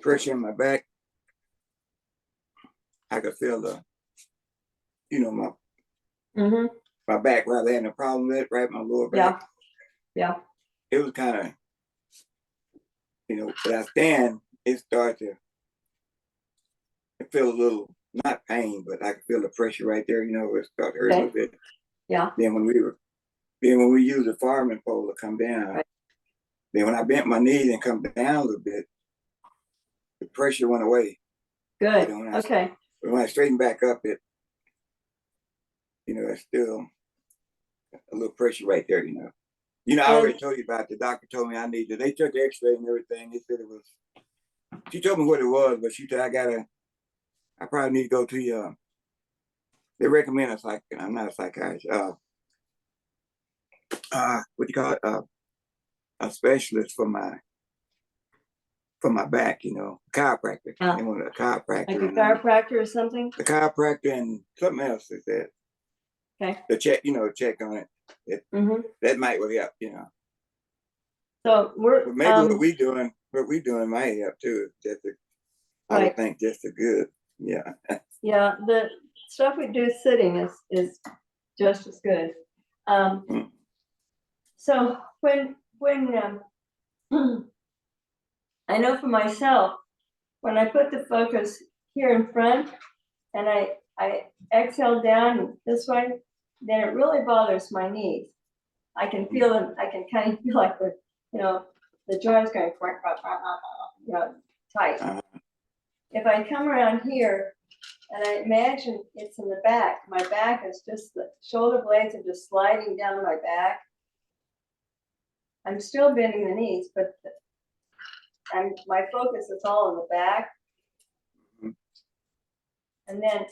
pressure in my back. I could feel the, my back where I was having a problem with, right, my lower back. Yeah. It was kind of, when I stand, it started to feel a little, not pain, but I could feel the pressure right there, it started to hurt a little bit. Yeah. Then when we used the fireman pole to come down, right. Then when I bent my knees and come down a little bit, the pressure went away. Good. But when I straightened back up, it's still a little pressure right there, I already told you about it. The doctor told me I needed, they took the x-ray and everything. They said it was, she told me what it was, but she said I probably need to go to they recommend I'm not a psychiatrist, what do you call it? A specialist for my back, chiropractor. They wanted a chiropractor. Like a chiropractor or something? The chiropractor and something else is that. Okay. The check, check on it. That might will help, So but maybe what we doing might help too. I would think just as good. Yeah. Yeah, the stuff we do sitting is just as good. So when I know for myself, when I put the focus here in front and I exhale down this way, then it really bothers my knees. I can feel them. I can kind of feel like the joints going, tight. If I come around here and I imagine it's in the back, my back is just, the shoulder blades are just sliding down my back. I'm still bending the knees, but my focus is all in the back. And then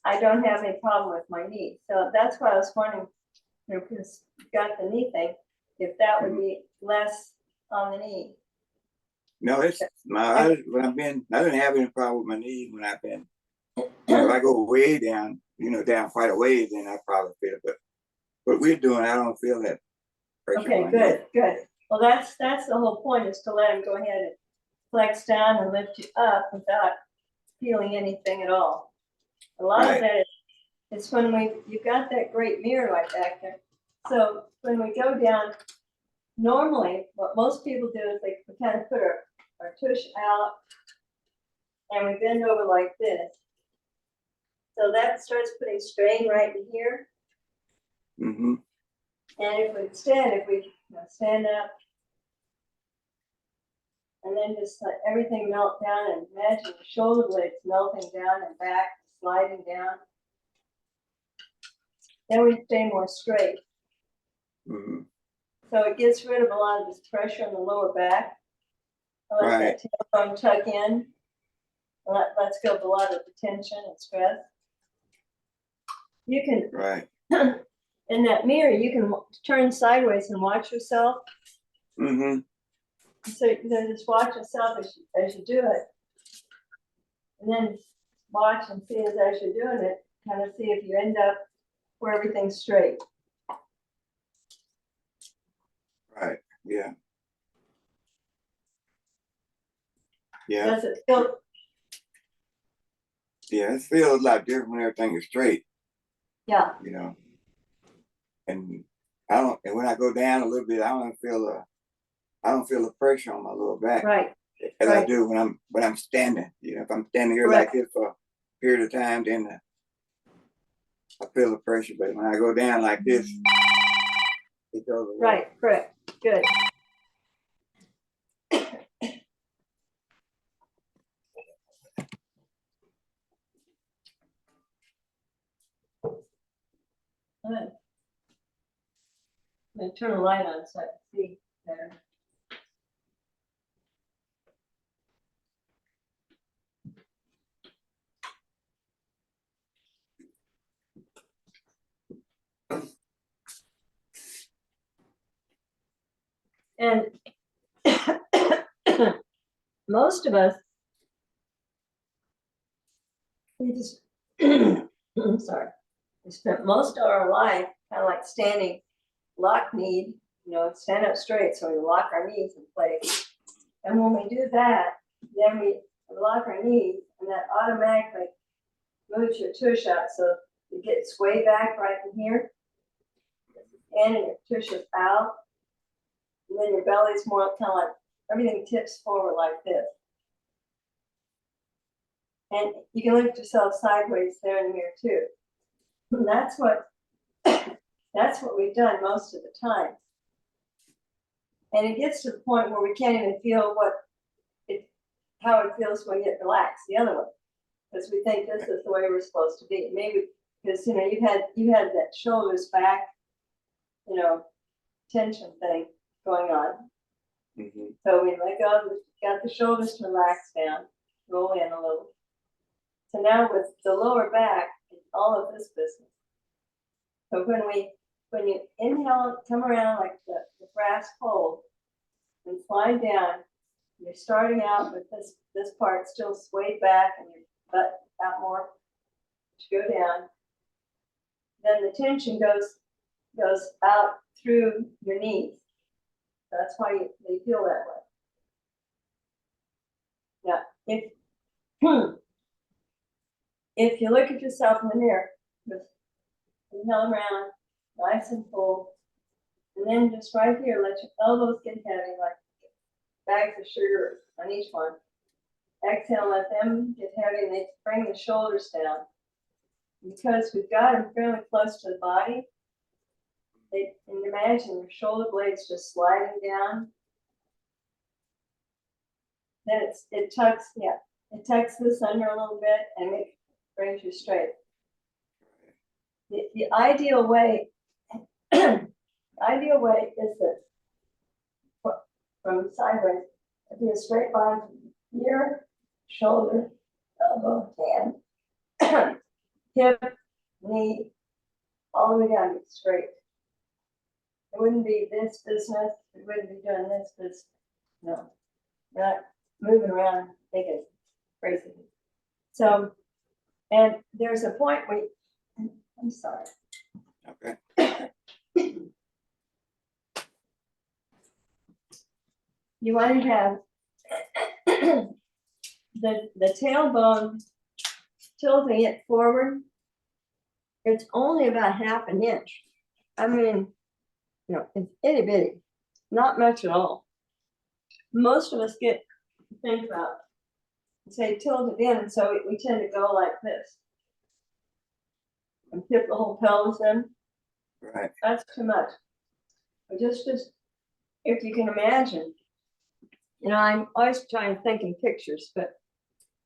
I don't have any problem with my knees. So that's why I was wondering, because you've got the knee thing, if that would be less on the knee. No, I didn't have any problem with my knees when I've been, if I go way down, down quite a ways, then I probably feel it. But what we're doing, I don't feel that pressure. Okay, good. Well, that's the whole point, is to let him go ahead and flex down and lift you up without feeling anything at all. A lot of that is when you've got that great mirror right back there. So when we go down, normally what most people do is we kind of put our tush out and we bend over like this. So that starts putting strain right in here. And if we stand up and then just let everything melt down, and imagine the shoulder blades melting down and back, sliding down. Then we stay more straight. So it gets rid of a lot of this pressure on the lower back. Let that tailbone tuck in. Let's go with a lot of the tension and stress. You can, in that mirror, you can turn sideways and watch yourself. So just watch yourself as you do it. And then watch and see as you're doing it, kind of see if you end up where everything's straight. Right, yeah. Does it feel? Yeah, it feels a lot different when everything is straight. Yeah. And when I go down a little bit, I don't feel the pressure on my lower back. As I do when I'm standing. If I'm standing here like this for a period of time, then I feel the pressure. But when I go down like this, it goes away. Correct. Good. Good. I'm going to turn the light on so I can see better. And most of us, we just, I'm sorry, we spent most of our life kind of like standing lock-kneed, stand up straight, so we lock our knees in place. And when we do that, then we lock our knees, and that automatically moves your tush out, so you get sway back right in here, and your tush is out, and then your belly's more kind of like, everything tips forward like this. And you can lift yourself sideways there in the mirror too. And that's what we've done most of the time. And it gets to the point where we can't even feel how it feels when you get relaxed the other way, because we think this is the way we're supposed to be. Maybe because you had that shoulders back, tension thing going on. Mm-hmm. So we let go, got the shoulders to relax down, roll in a little. So now with the lower back, it's all of this business. So when you inhale, come around like the brass pole and slide down, you're starting out with this part still swayed back and your butt out more to go down. Then the tension goes out through your knees. That's why they feel that way. Now, if you look at yourself in the mirror, just inhale around, nice and full, and then just right here, let your elbows get heavy, like bags of sugar on each one. Exhale, let them get heavy, and they bring the shoulders down. Because we've got them fairly close to the body, and imagine your shoulder blades just sliding down. Then it tucks this under a little bit and it brings you straight. The ideal way, is that from sideways, it'd be a straight line from here, shoulder, elbow, hand, hip, knee, all the way down, straight. It wouldn't be this business. We wouldn't be doing this business. No, we're not moving around thinking crazy. So, and there's a point where, I'm sorry. Okay. You want to have the tailbone tilting it forward. It's only about half an inch. I mean, it's itty bitty, not much at all. Most of us think about, say, tilt it in, and so we tend to go like this and tip the whole pelvis in. Right. That's too much. But just if you can imagine, I'm always trying to think in pictures, but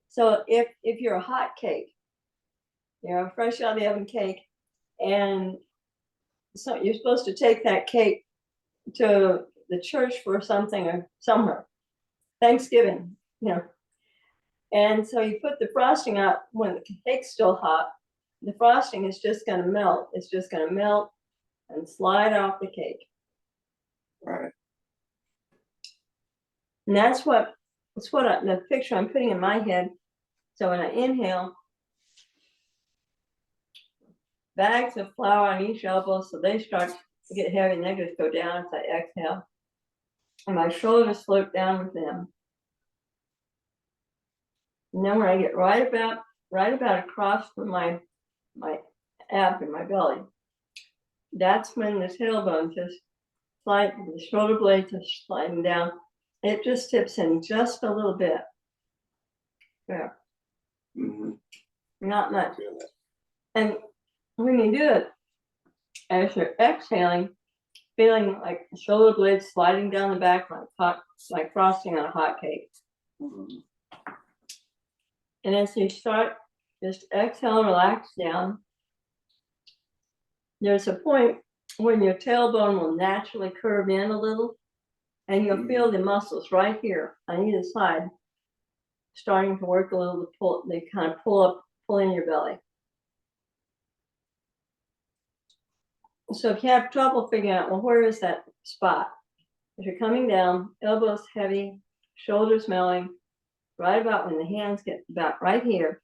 so if you're a hot cake, fresh out of the oven cake, and so you're supposed to take that cake to the church for something or somewhere, Thanksgiving, and so you put the frosting out when the cake's still hot. The frosting is just going to melt. It's just going to melt and slide off the cake. Right. And that's the picture I'm putting in my head. So when I inhale, bags of flour on each elbow, so they start to get heavy, and they just go down as I exhale. And my shoulders float down with them. And then when I get right about across from my ab and my belly, that's when the tailbone just slide, the shoulder blade just sliding down. It just tips in just a little bit. There. Mm-hmm. Not much. And when you do it, as you're exhaling, feeling like the shoulder blades sliding down the back like frosting on a hot cake. Mm-hmm. And as you start, just exhale, relax down. There's a point when your tailbone will naturally curve in a little, and you'll feel the muscles right here on either side starting to work a little to pull. They kind of pull in your belly. So if you have trouble figuring out, well, where is that spot? If you're coming down, elbows heavy, shoulders melting, right about when the hands get about right here.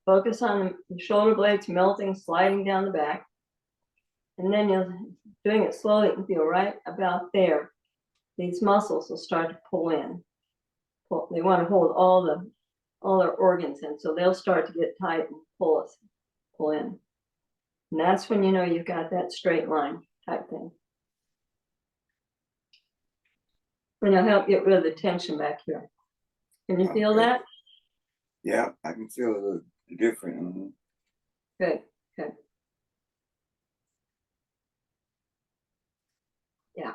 Focus on the shoulder blades melting, sliding down the back. And then you're doing it slowly and feel right about there. These muscles will start to pull in. pull, they want to hold all their organs in, so they'll start to get tight and pull in. And that's when you know you've got that straight line type thing. And it'll help get rid of the tension back here. Can you feel that? Yeah, I can feel a little different. Mm-hmm. Good, good. Yeah.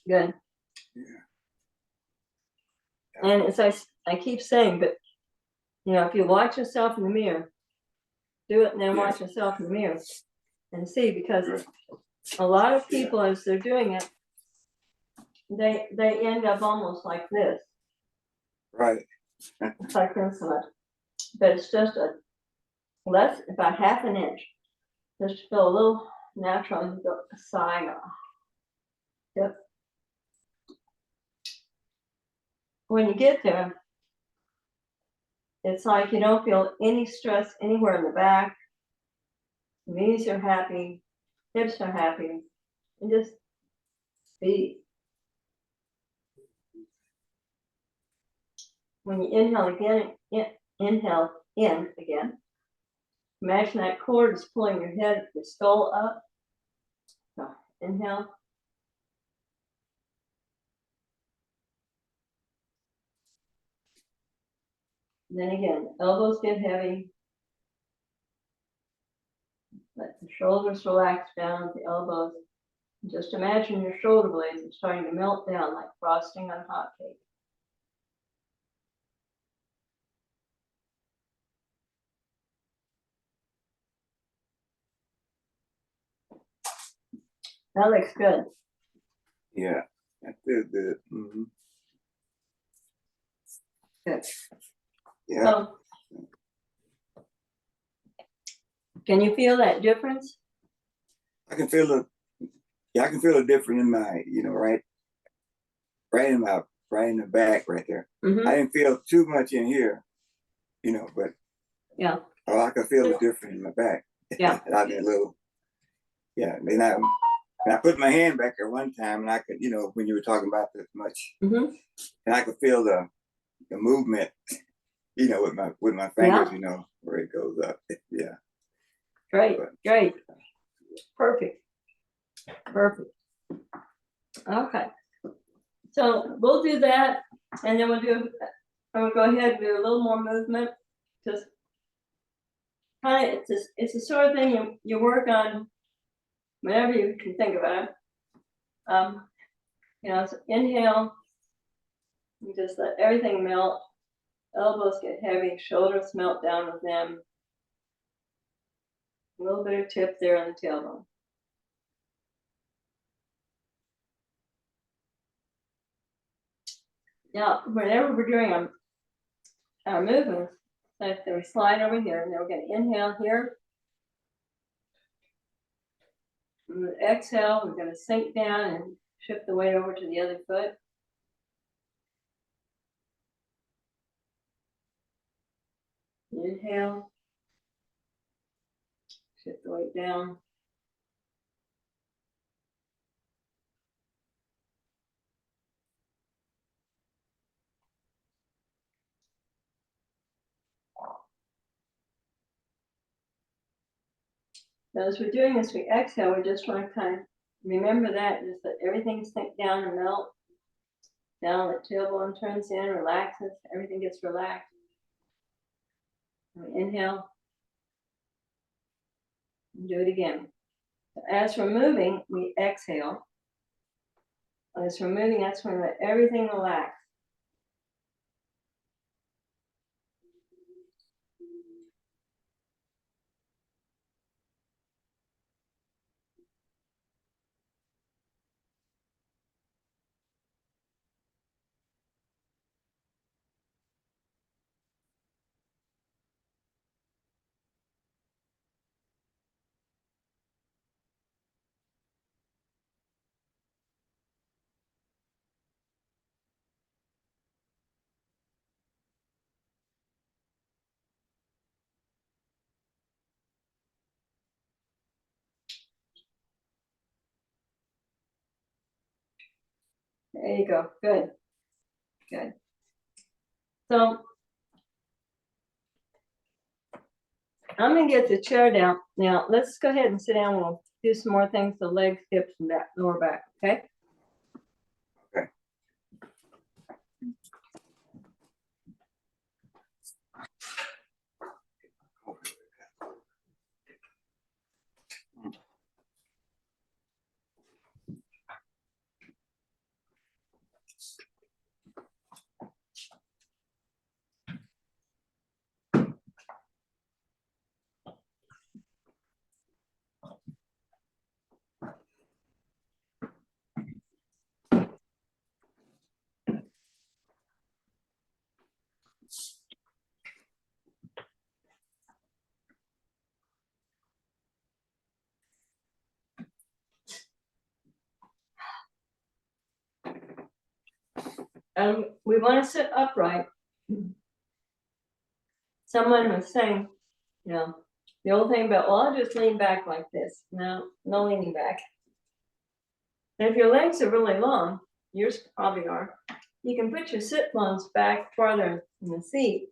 Good. Yeah. And as I keep saying, but you know, if you watch yourself in the mirror, do it and then watch yourself in the mirror and see, because a lot of people, as they're doing it, they end up almost like this. Right. It's like this much. But it's just about half an inch. Just to feel a little natural and go a sigh. Yep. When you get there, it's like you don't feel any stress anywhere in the back. Knees are happy, hips are happy, and just be. When you inhale again, inhale in again. Imagine that cord is pulling your head, your skull up. So inhale. And then again, elbows get heavy. Let the shoulders relax down at the elbows. And just imagine your shoulder blades are starting to melt down like frosting on hot cake. That looks good. Yeah, that feels good. Mm-hmm. Good. Yeah. So, can you feel that difference? I can feel I can feel a difference in my, right in the back right there. Mm-hmm. I didn't feel too much in here, but yeah. Oh, I could feel a difference in my back. Yeah. I did a little, Then I put my hand back there one time, and I could, when you were talking about this much, mm-hmm. and I could feel the movement, with my fingers, where it goes up. Yeah. Great, great. Perfect. Perfect. Okay. So we'll do that, and then we'll go ahead and do a little more movement. Just kind of, it's the sort of thing you work on whenever you can think about it. So inhale, you just let everything melt. Elbows get heavy, shoulders melt down with them. A little bit of tip there on the tailbone. Now, whenever we're doing our movements, like we slide over here, and then we're going to inhale here. And exhale, we're going to sink down and shift the weight over to the other foot. Inhale, shift the weight down. So as we're doing this, we exhale, we just want to kind of remember that, just let everything sink down and melt. Down, the tailbone turns in, relaxes, everything gets relaxed. We inhale. And do it again. So as we're moving, we exhale. As we're moving, that's when we let everything relax. There you go. Good. Good. So I'm gonna get the chair down. Now, let's go ahead and sit down. We'll do some more things, the legs, hips, and back, lower back, okay? Okay. We want to sit upright. Someone was saying, you know, the old thing about, well, I'll just lean back like this. No, no leaning back. And if your legs are really long, yours probably are, you can put your sit bones back farther in the seat,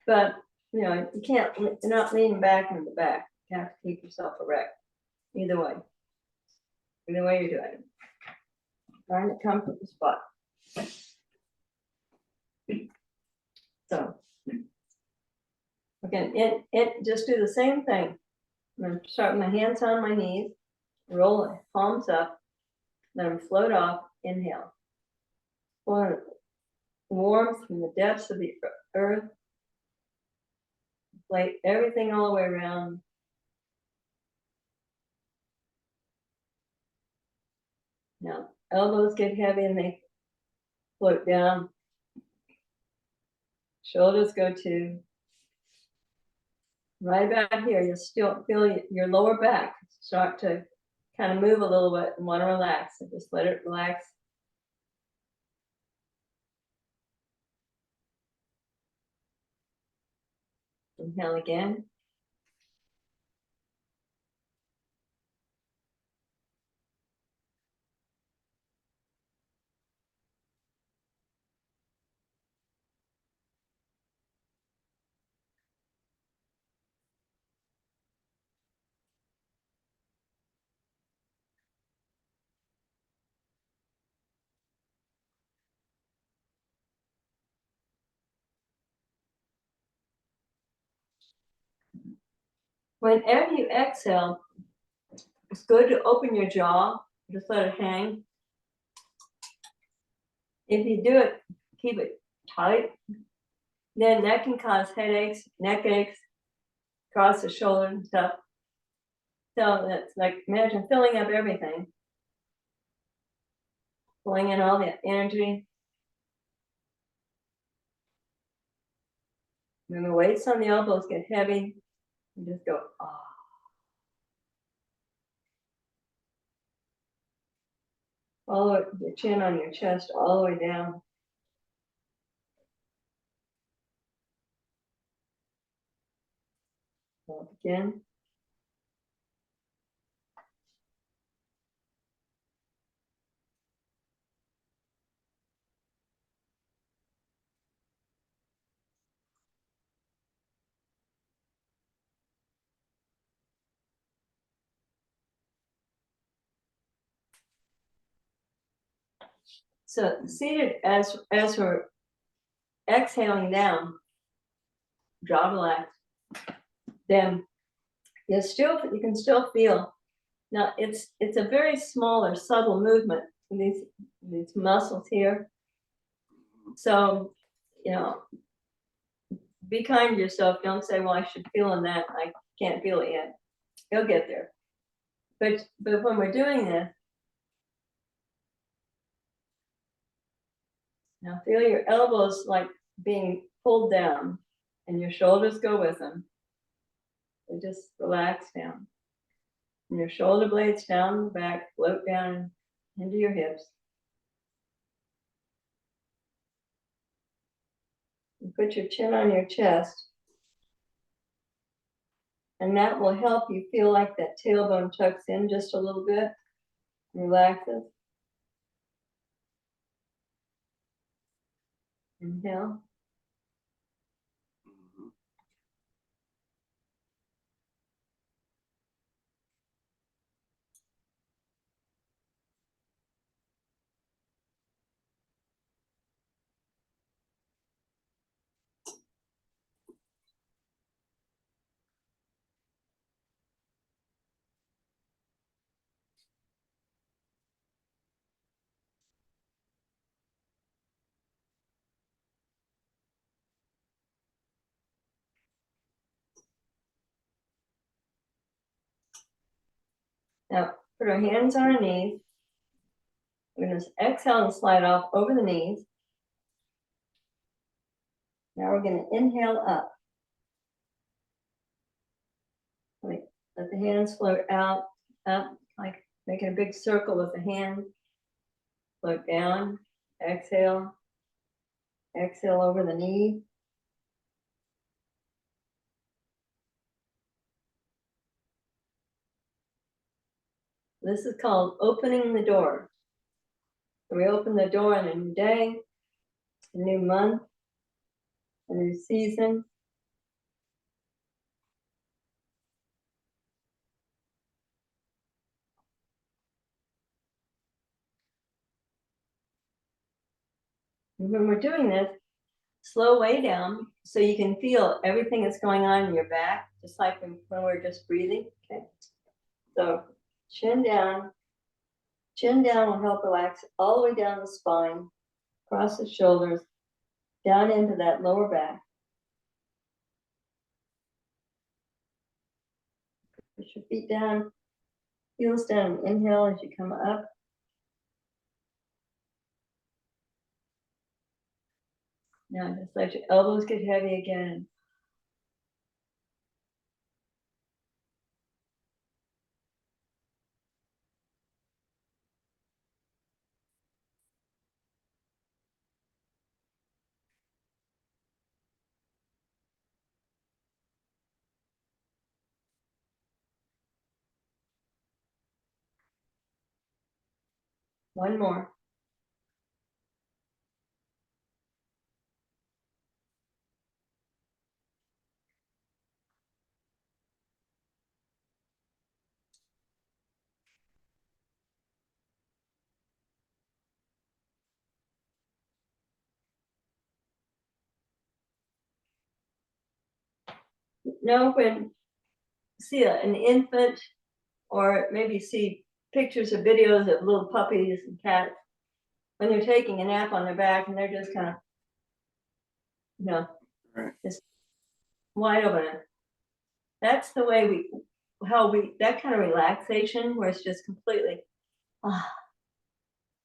but you know, you can't, you're not leaning back in the back. You have to keep yourself erect. Either way you're doing it. Find a comfortable spot. So again, it just do the same thing. I'm going to start with my hands on my knees, roll it, palms up, let them float off. Inhale. Warmth from the depths of the earth. Inflate everything all the way around. Now, elbows get heavy and they float down. Shoulders go too. Right about here, you'll still feel your lower back start to kind of move a little bit and want to relax. So just let it relax. Inhale again. Whenever you exhale, it's good to open your jaw, just let it hang. If you do it, keep it tight, then that can cause headaches, neck aches, across the shoulder and stuff. So that's like, imagine filling up everything, pulling in all the energy. When the weights on the elbows get heavy, you just go, ah. Follow your chin on your chest all the way down. Hold again. So seated, as we're exhaling down, jaw relaxed, then you can still feel. Now it's a very small or subtle movement in these muscles here. So, you know, be kind to yourself. Don't say, well, I should feel in that. I can't feel it yet. You'll get there. But when we're doing this, now feel your elbows like being pulled down and your shoulders go with them. So just relax down. And your shoulder blades down the back, float down into your hips. And put your chin on your chest. And that will help you feel like that tailbone tucks in just a little bit, relaxes. Inhale. Now, put our hands on our knees. We're going to exhale and slide off over the knees. Now we're going to inhale up. Let the hands float out, up, like making a big circle with the hand. Float down, exhale. Exhale over the knee. This is called opening the door. So we open the door on a new day, a new month, a new season. And when we're doing this, slow way down so you can feel everything that's going on in your back, just like when we're just breathing. Okay. So chin down. Chin down will help relax all the way down the spine, across the shoulders, down into that lower back. Put your feet down, heels down, and inhale as you come up. Now just let your elbows get heavy again. One more. Now when you see an infant, or maybe see pictures or videos of little puppies and cats, when they're taking a nap on their back and they're just kind of, just wide open. That's the way that kind of relaxation where it's just completely,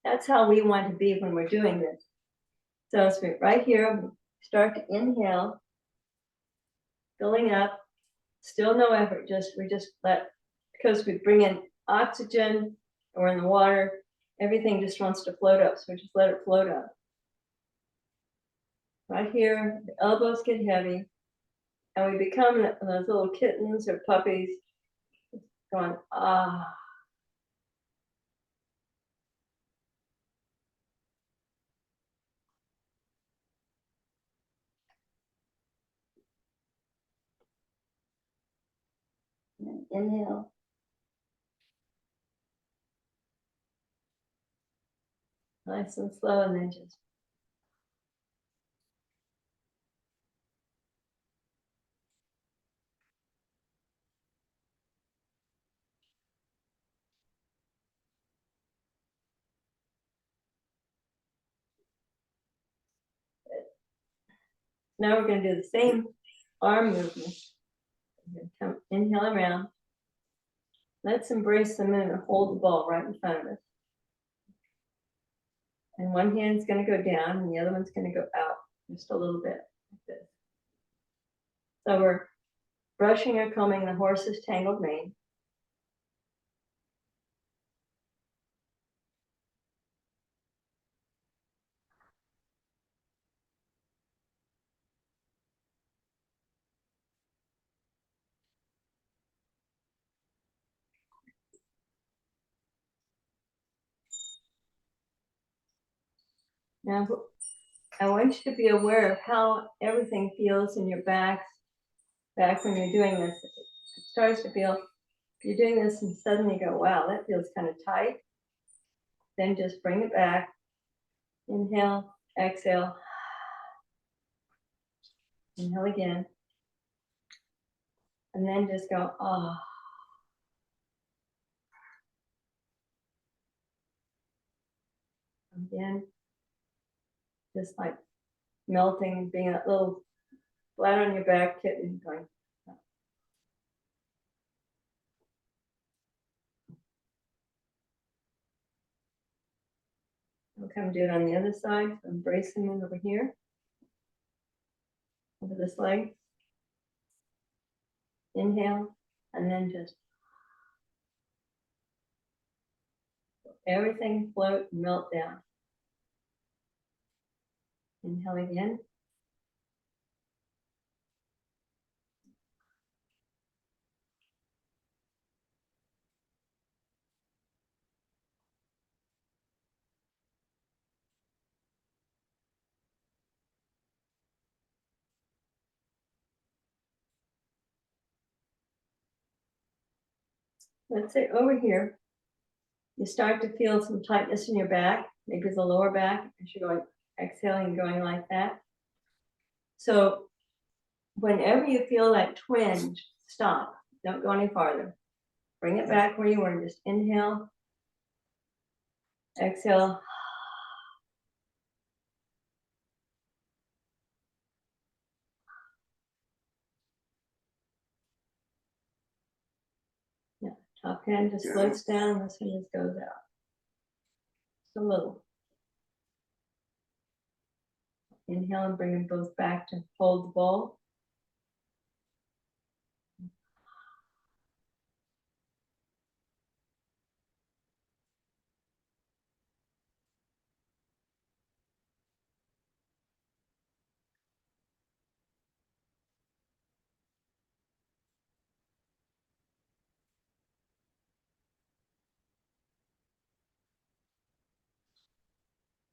that's how we want to be when we're doing this. So it's right here, start to inhale, filling up, still no effort, we just let, because we bring in oxygen, or in the water, everything just wants to float up, so we just let it float up. Right here, the elbows get heavy, and we become those little kittens or puppies, going, ah. Inhale. Nice and slow, and then just now we're going to do the same arm movement. Inhale around. Let's embrace the moon and hold the ball right in front of us. And one hand's going to go down and the other one's going to go out just a little bit like this. So we're brushing or combing the horse's tangled mane. Now, I want you to be aware of how everything feels in your back when you're doing this. It starts to feel, if you're doing this and suddenly you go, wow, that feels kind of tight. Then just bring it back. Inhale, exhale. Inhale again. And then just go, ah. Again. Just like melting, being a little flat on your back kitten going. I'll come do it on the other side. So I'm bracing it over here, over this leg. Inhale, and then just everything float and melt down. Inhale again. Let's say over here, you start to feel some tightness in your back, maybe the lower back, as you're going, exhaling, going like that. So whenever you feel that twinge, stop. Don't go any farther. Bring it back where you were. Just inhale, exhale. Yeah, top hand just floats down, this one just goes out. Just a little. Inhale and bring them both back to hold the ball.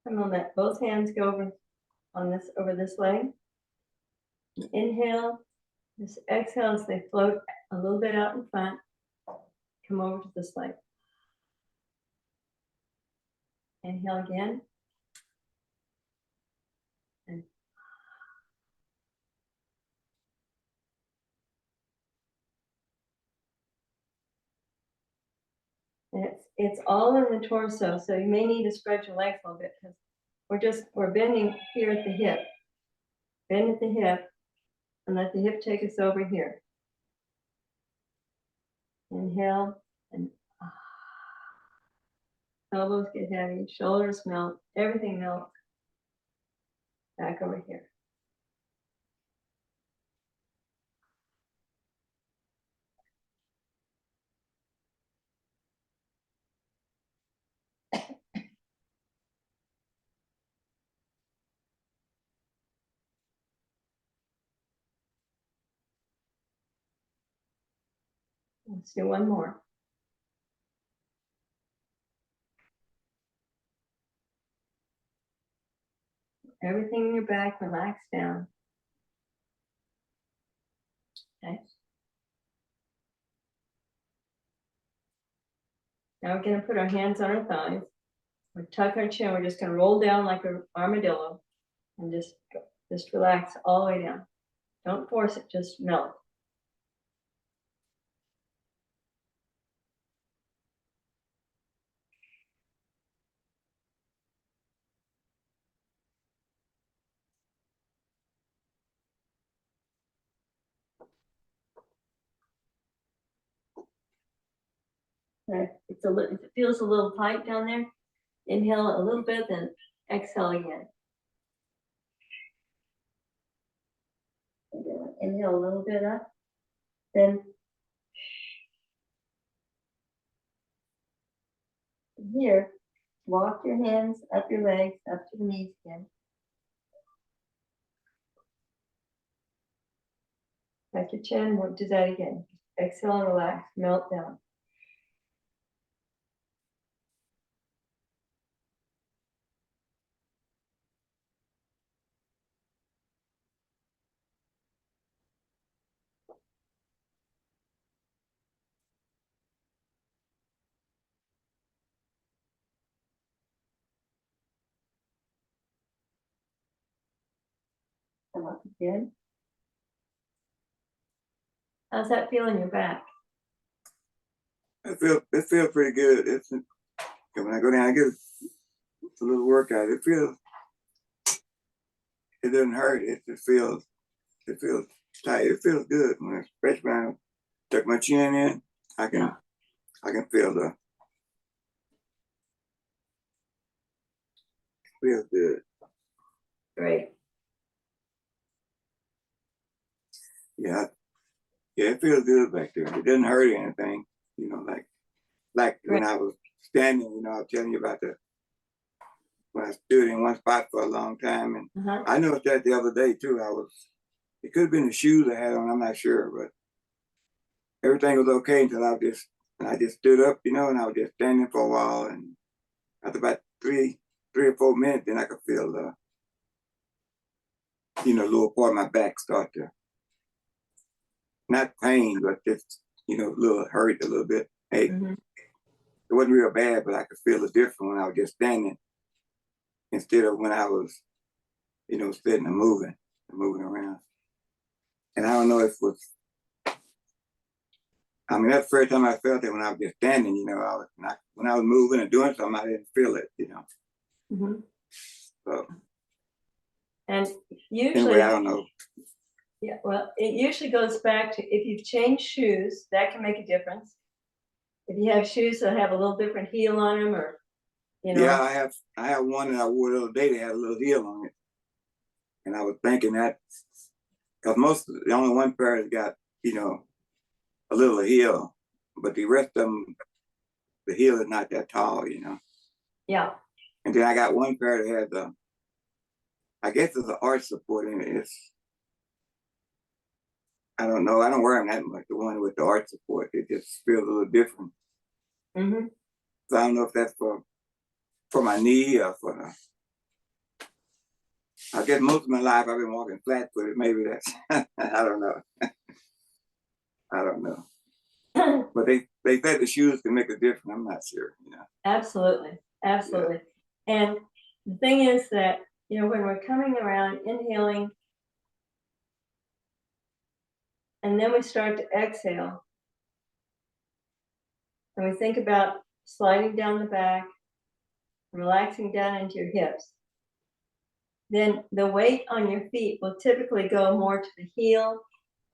I'm gonna let both hands go over on this, over this leg. Inhale, just exhale as they float a little bit out in front. Come over to this leg. Inhale again. And it's all in the torso, so you may need to spread your legs a little bit because we're bending here at the hip. Bend at the hip and let the hip take us over here. Inhale and elbows get heavy, shoulders melt, everything melts. Back over here. Let's do one more. Everything in your back, relax down. Okay. Now we're going to put our hands on our thighs. We'll tuck our chin. We're just going to roll down like an armadillo and just relax all the way down. Don't force it, just melt. Okay. If it feels a little tight down there, inhale a little bit, then exhale again. Inhale a little bit up, then here, walk your hands up your legs, up to the knees again. Tuck your chin, we'll do that again. Exhale and relax, melt down. Come up again. How's that feel in your back? It feels pretty good. It's when I go down, I get a little workout. It doesn't hurt. It feels tight. It feels good when I stretch my, tuck my chin in. I can feel feels good. Great. Yeah, it feels good back there. It doesn't hurt anything, you know, like when I was standing, you know, I was telling you about when I stood in one spot for a long time. And I noticed that the other day too. It could have been the shoes I had on, I'm not sure, but everything was okay until I just stood up, you know, and I was just standing for a while. And after about three or 4 minutes, then I could feel lower part of my back start to, not pain, but just, you know, a little hurt a little bit. Hey, it wasn't real bad, but I could feel it different when I was just standing instead of when I was, you know, sitting and moving around. And I don't know if it was, I mean, that's the first time I felt it when I was just standing, you know, when I was moving and doing something, I didn't feel it, you know. So. And usually, anyway, I don't know. Yeah, well, it usually goes back to if you've changed shoes, that can make a difference. If you have shoes that have a little different heel on them, or you know. Yeah, I have one that I wore the other day that had a little heel on it, and I was thinking that because the only one pair has got, you know, a little heel, but the rest of them, the heel is not that tall, you know. Yeah. And then I got one pair that has I guess it's an arch support in it. I don't know. I don't wear them that much. The one with the arch support, it just feels a little different. So I don't know if that's for my knee or I guess most of my life I've been walking flat footed. Maybe that's, I don't know. I don't know. But they said the shoes can make a difference. I'm not sure, you know. Absolutely. Absolutely. Yeah. And the thing is that, you know, when we're coming around, inhaling, and then we start to exhale, and we think about sliding down the back, relaxing down into your hips, then the weight on your feet will typically go more to the heel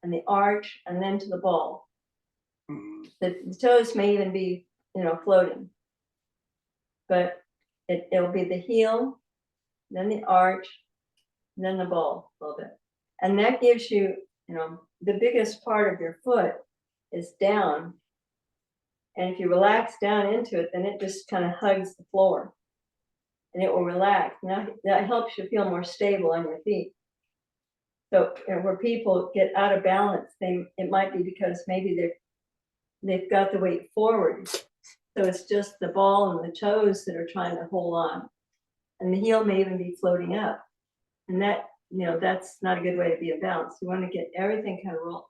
and the arch and then to the ball. The toes may even be, you know, floating, but it'll be the heel, then the arch, then the ball a little bit. And that gives you, you know, the biggest part of your foot is down. And if you relax down into it, then it just kind of hugs the floor and it will relax. Now that helps you feel more stable on your feet. So, you know, where people get out of balance, it might be because maybe they've got the weight forward. So it's just the ball and the toes that are trying to hold on. And the heel may even be floating up. And that, you know, that's not a good way to be in balance. You want to get everything kind of rolled.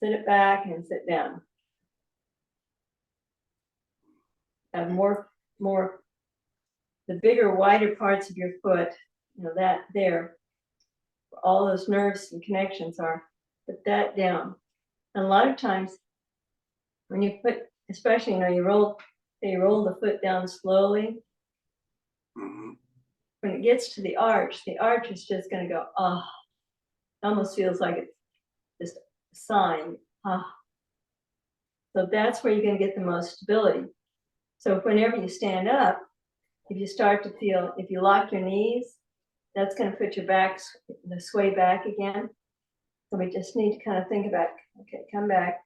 Sit it back and sit down. Have more, the bigger, wider parts of your foot, you know, that there, all those nerves and connections are, put that down. And a lot of times when you put, especially, you know, you roll the foot down slowly. When it gets to the arch is just going to go, ah. It almost feels like it's just a sign, ah. So that's where you're going to get the most stability. So whenever you stand up, if you start to feel, if you lock your knees, that's going to put your back, sway back again. So we just need to kind of think about, okay, come back,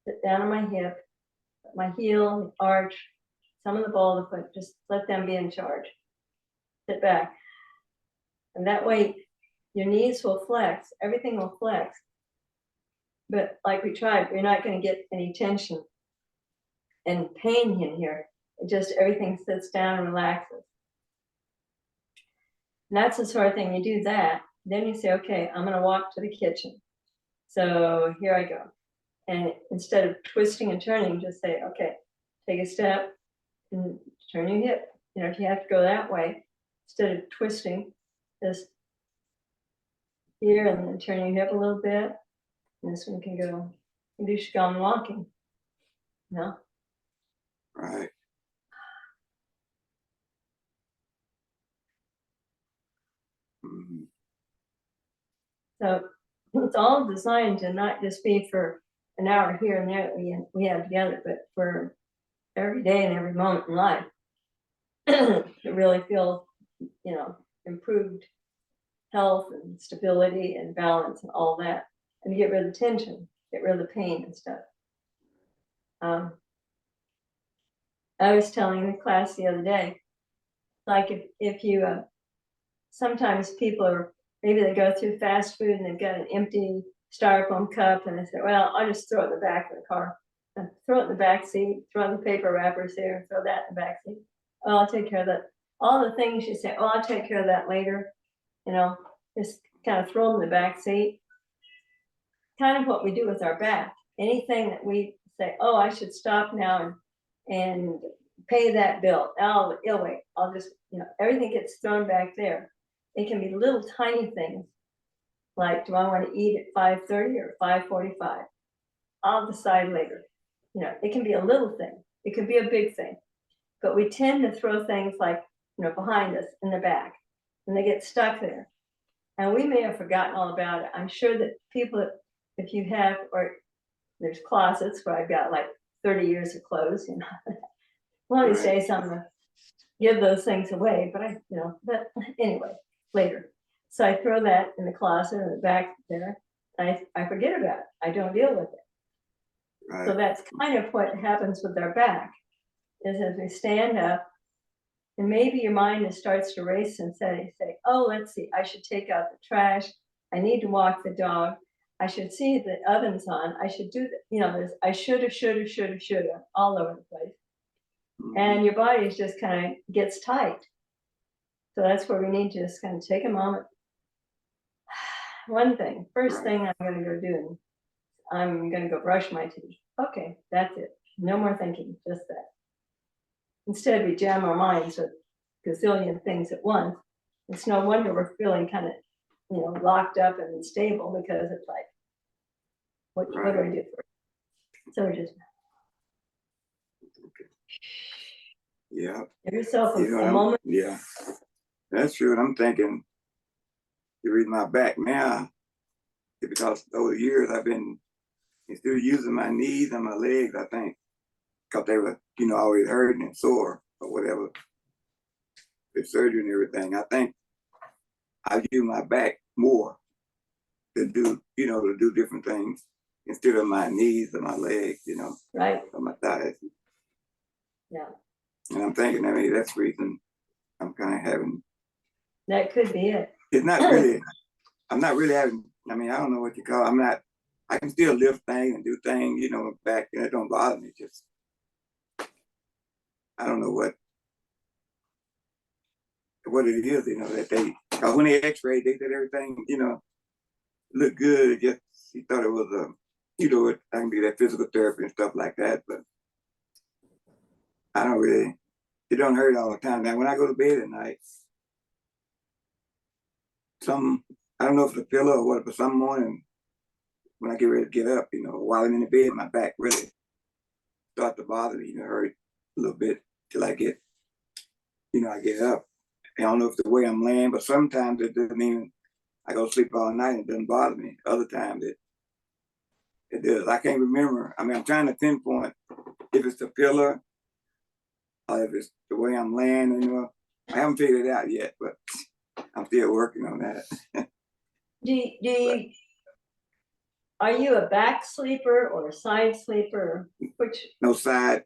sit down on my hip, my heel, the arch, some of the ball of the foot, just let them be in charge. Sit back. And that way your knees will flex, everything will flex. But like we tried, we're not going to get any tension and pain in here. It just, everything sits down and relaxes. And that's the sort of thing, you do that, then you say, okay, I'm going to walk to the kitchen. So here I go. And instead of twisting and turning, just say, okay, take a step and turn your hip. You know, if you have to go that way, instead of twisting, just here and then turn your hip a little bit. And this one can go, you should go on walking. No? Right. So it's all designed to not just be for an hour here and there that we have together, but for every day and every moment in life to really feel you know, improved health and stability and balance and all that, and get rid of the tension, get rid of the pain and stuff. I was telling the class the other day, like if you, sometimes people are, maybe they go through fast food and they've got an empty styrofoam cup and they say, well, I'll just throw it in the back of the car. Throw it in the back seat, throw in the paper wrappers there, throw that in the back seat. Oh, I'll take care of that. All the things you say, oh, I'll take care of that later. You know, just kind of throw them in the back seat. Kind of what we do with our back. Anything that we say, oh, I should stop now and pay that bill. Oh, wait, I'll just, you know, everything gets thrown back there. It can be little tiny things like, do I want to eat at 5:30 or 5:45? I'll decide later. You know, it can be a little thing. It could be a big thing. But we tend to throw things like, you know, behind us in the back, and they get stuck there. And we may have forgotten all about it. I'm sure that people, if you have, or there's closets where I've got like 30 years of clothes, you know. One of these days I'm gonna give those things away, but you know, but anyway, later. So I throw that in the closet in the back there. I forget about it. I don't deal with it. Right. So that's kind of what happens with our back, is as we stand up, and maybe your mind starts to race and say, oh, let's see, I should take out the trash. I need to walk the dog. I should see if the oven's on. I should do that. You know, there's I shoulda, all over the place. And your body is just kind of gets tight. So that's where we need to just kind of take a moment. One thing, first thing I'm going to go do, I'm going to go brush my teeth. Okay, that's it. No more thinking, just that. Instead, we jam our minds with a gazillion things at once. It's no wonder we're feeling kind of, you know, locked up and unstable, because it's like, what do I do first? So we just, yeah. Give yourself a moment. Yeah, that's true. I'm thinking, the reason my back now is because over the years I've been instead of using my knees and my legs, I think, because they were, you know, always hurting and sore or whatever, with surgery and everything. I think I use my back more to do, you know, to do different things instead of my knees and my legs, you know, or my thighs. Yeah. And I'm thinking, I mean, that's the reason I'm kind of having. That could be it. It's not really, I'm not really having, I mean, I don't know what you call it. I can still lift things and do things, you know, back, and it don't bother me. Just, I don't know what it is, you know, that they, cause when they x-rayed, they did everything, you know, looked good. It just, he thought it was you know, I can do that physical therapy and stuff like that, but I don't really, it don't hurt all the time. Now, when I go to bed at night, I don't know if it's a pillow or what, but some morning when I get ready to get up, you know, while I'm in the bed, my back really start to bother me, you know, hurt a little bit till I get, you know, I get up. I don't know if it's the way I'm laying, but sometimes it doesn't even, I go to sleep all night and it doesn't bother me. Other times it does. I can't remember. I mean, I'm trying to pinpoint if it's the pillow or if it's the way I'm laying, you know. I haven't figured it out yet, but I'm still working on that. Are you a back sleeper or a side sleeper? Which? No, side.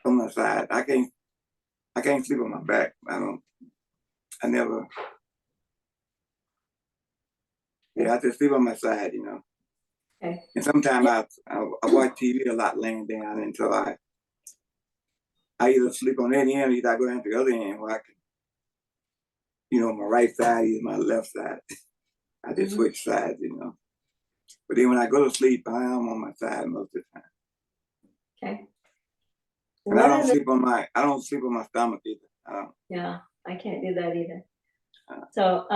On my side. I can't sleep on my back. I never. Yeah, I just sleep on my side, you know. Okay. And sometimes I watch TV a lot laying down, and so I either sleep on that end or either I go down to the other end where I can, you know, my right side is my left side. I just switch sides, you know. But then when I go to sleep, I am on my side most of the time. Okay. And I don't sleep on my stomach either. Yeah, I can't do that either. So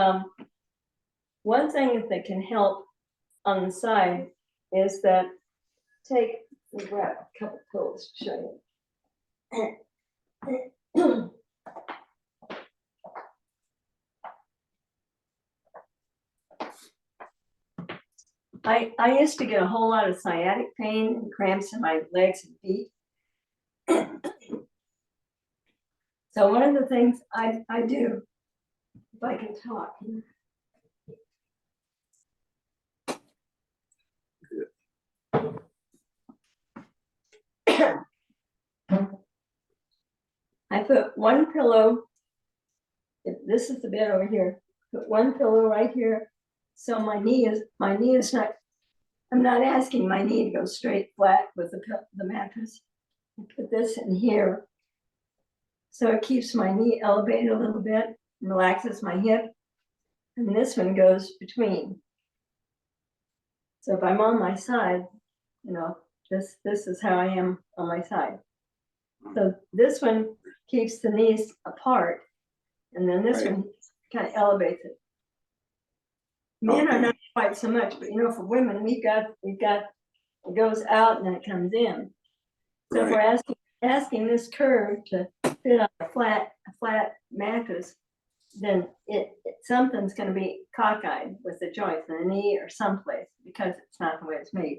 one thing that can help on the side is that we'll grab a couple pillows to show you. I used to get a whole lot of sciatic pain and cramps in my legs and feet. So one of the things I do, if I can talk. I put one pillow, this is the bed over here, put one pillow right here. So my knee is not, I'm not asking my knee to go straight flat with the mattress. I put this in here. So it keeps my knee elevated a little bit, relaxes my hip. And this one goes between. So if I'm on my side, you know, this is how I am on my side. So this one keeps the knees apart, and then this one kind of elevates it. Men are not quite so much, but you know, for women, we've got it goes out and then it comes in. So if we're asking this curve to fit on a flat mattress, then something's going to be cockeyed with the joints in the knee or someplace because it's not the way it's made.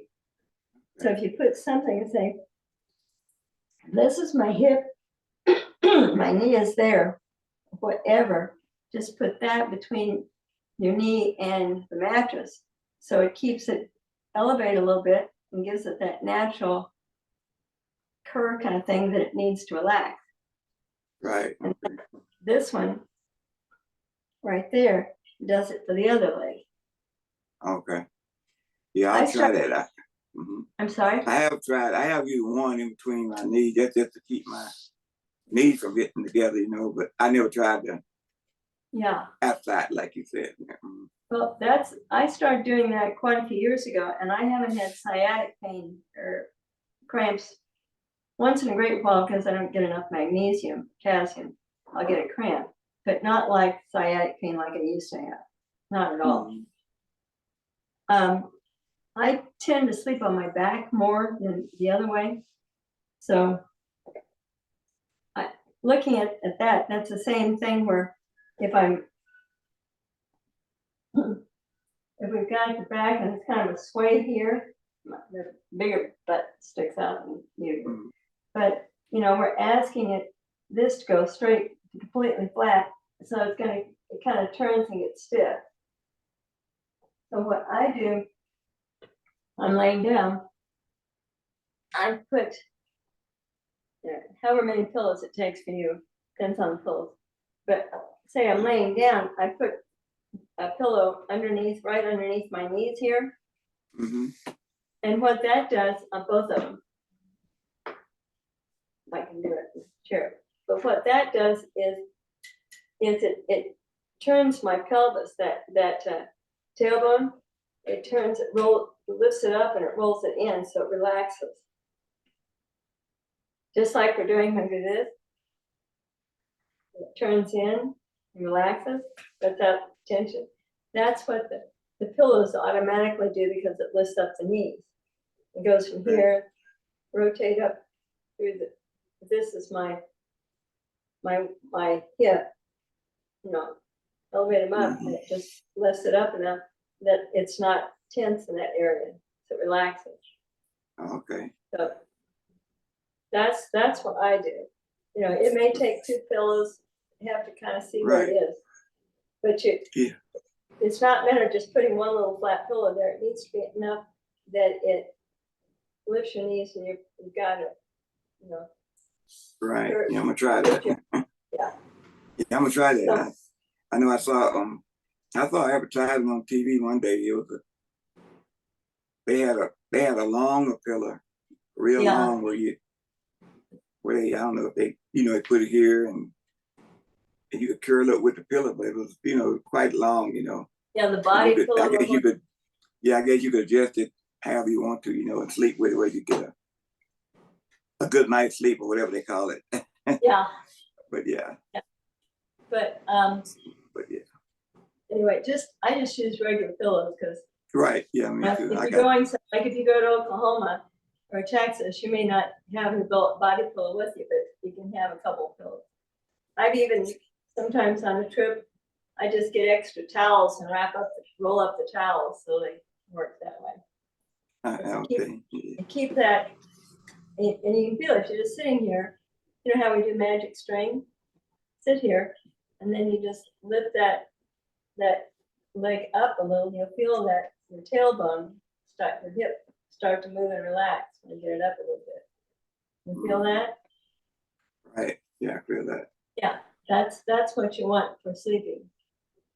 So if you put something and say, this is my hip, my knee is there, whatever, just put that between your knee and the mattress. So it keeps it elevated a little bit and gives it that natural curve kind of thing that it needs to relax. Right. And this one right there does it for the other leg. Okay. Yeah, I'll try that. I'm sorry? I have used one in between my knees just to keep my knees from getting together, you know, but I never tried the outside like you said. Well, I started doing that quite a few years ago, and I haven't had sciatic pain or cramps once in a great while because I don't get enough magnesium, potassium. I'll get a cramp, but not like sciatic pain like I used to have. Not at all. I tend to sleep on my back more than the other way. So looking at that, that's the same thing where if we've got the back and it's kind of a sway here, the bigger butt sticks out. But, you know, we're asking this to go straight, completely flat. So it kind of turns and gets stiff. So what I do, I'm laying down, I put however many pillows it takes for you, depends on the pillows. But say I'm laying down, I put a pillow right underneath my knees here. And what that does on both of them, if I can do it, sure. But what that does is it turns my pelvis, that tailbone, it lifts it up and it rolls it in so it relaxes. Just like we're doing when we do this. It turns in and relaxes, lets out tension. That's what the pillows automatically do because it lifts up the knees. It goes from here, rotate up through this is my hip, you know, elevate them up and it just lifts it up enough that it's not tense in that area. So it relaxes. Okay. So that's what I do. You know, it may take two pillows. You have to kind of see where it is. But it's not matter just putting one little flat pillow there. It needs to be enough that it lifts your knees and you've got it, you know. Right. Yeah, I'm gonna try that. Yeah, I'm gonna try that. So, I know I saw advertising on TV one day. It was they had a longer pillow, real long, where I don't know if they put it here and you could curl up with the pillow, but it was quite long, Yeah, the body pillow. I guess you could adjust it however you want to, and sleep with it where you get a good night's sleep or whatever they call it. Yeah. But yeah. But yeah. Anyway, I just use regular pillows because. Right. Yeah. Me too. If you go to Oklahoma or Texas, you may not have a body pillow with you, but you can have a couple of pillows. I've even sometimes on a trip, I just get extra towels and roll up the towels so they work that way. Okay. Keep that, and you can feel it. You're just sitting here. You know how we do magic string? sit here, and then you just lift that leg up a little. You'll feel that your tailbone your hip start to move and relax when you get it up a little bit. You feel that? Right. Yeah, I feel that. Yeah, that's what you want for sleeping.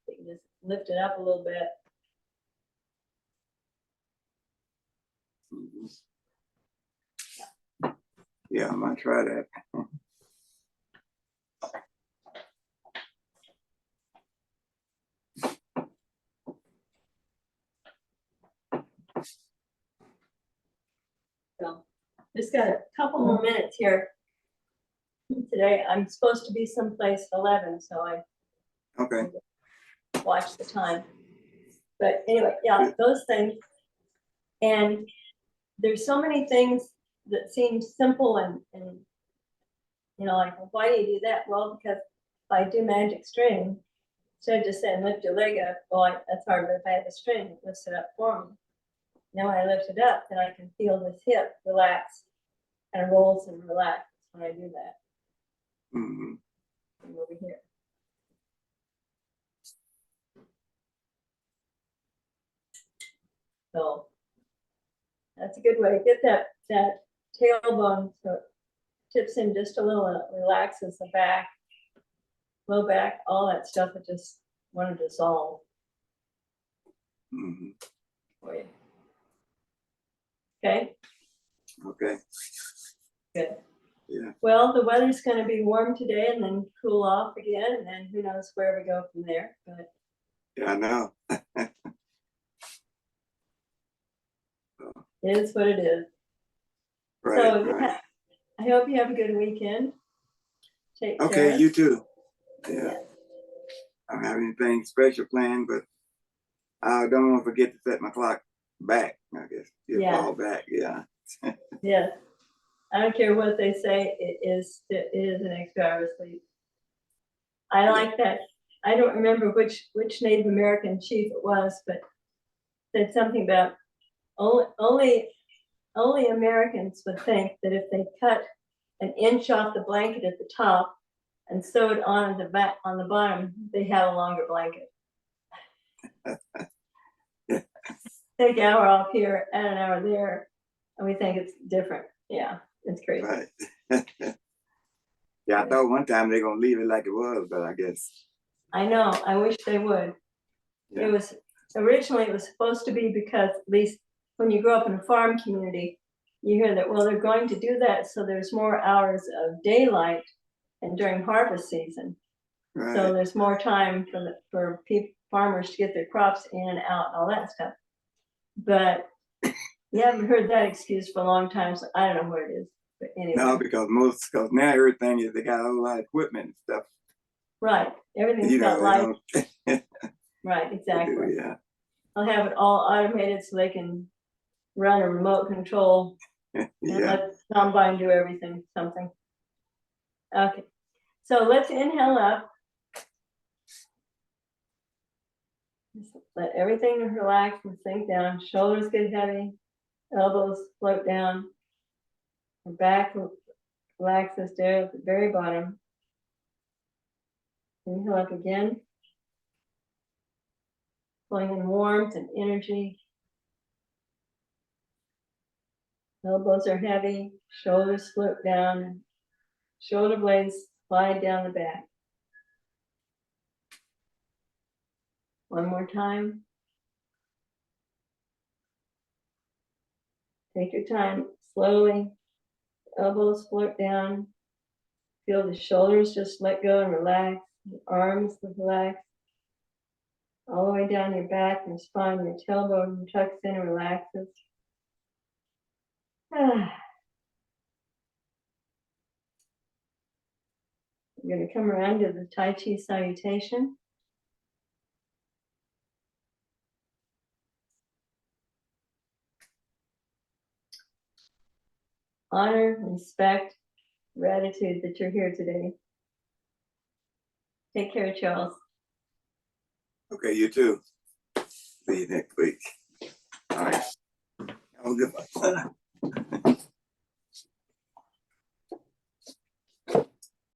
You can just lift it up a little bit. Yeah, I'm gonna try that. So, just got a couple more minutes here. Today, I'm supposed to be someplace at 11, so I watch the time. But anyway, yeah, those things. And there's so many things that seem simple and you know, like, well, why do you do that? Well, because if I do magic string, instead of just saying lift your leg up, well, that's hard, but if I have a string, it lifts it up for me. Now when I lift it up, then I can feel this hip relax and rolls and relax when I do that. Over here. So that's a good way to get that tailbone so it tips in just a little and it relaxes the back, low back, all that stuff that just want to dissolve for you. Okay? Okay. Good. Yeah. Well, the weather's going to be warm today and then cool off again, and then who knows where we go from there. But yeah, I know. it is what it is. Right, so right. I hope you have a good weekend. Take care. Okay, you too. Yeah. I don't have anything special planned, but I don't want to forget to set my clock back. I guess you'll fall back. Yeah. Yes. I don't care what they say. It is an extra hour of sleep. I like that. I don't remember which Native American chief it was, but said something about only Americans would think that if they cut an inch off the blanket at the top and sewed on the back on the bottom, they have a longer blanket. Take an hour off here, add an hour there, and we think it's different. Yeah, it's crazy. Right. Yeah, I thought one time they're gonna leave it like it was, but I guess. I know. I wish they would. Yeah. It was originally it was supposed to be because at least when you grow up in a farm community, you hear that, well, they're going to do that so there's more hours of daylight and during harvest season. Right. So there's more time for farmers to get their crops in and out and all that stuff. But you haven't heard that excuse for a long time, so I don't know what it is. But anyway. No, because now everything is they got a whole lot of equipment and stuff. Right. Everything's got light. Right, exactly. Yeah. I'll have it all automated so they can run a remote control and let combine do everything, something. Okay. So let's inhale up. Just let everything relax and sink down. Shoulders get heavy. Elbows float down. The back relaxes down at the very bottom. Inhale up again. Pulling in warmth and energy. Elbows are heavy. Shoulders float down. Shoulder blades slide down the back. One more time. Take your time, slowly. Elbows float down. Feel the shoulders just let go and relax. The arms relax. All the way down your back and spine. Your tailbone tucks in and relaxes. I'm going to come around to the Tai Chi salutation. Honor, respect, gratitude that you're here today. Take care, Charles. Okay, you too. See you next week. All right. Have a good one.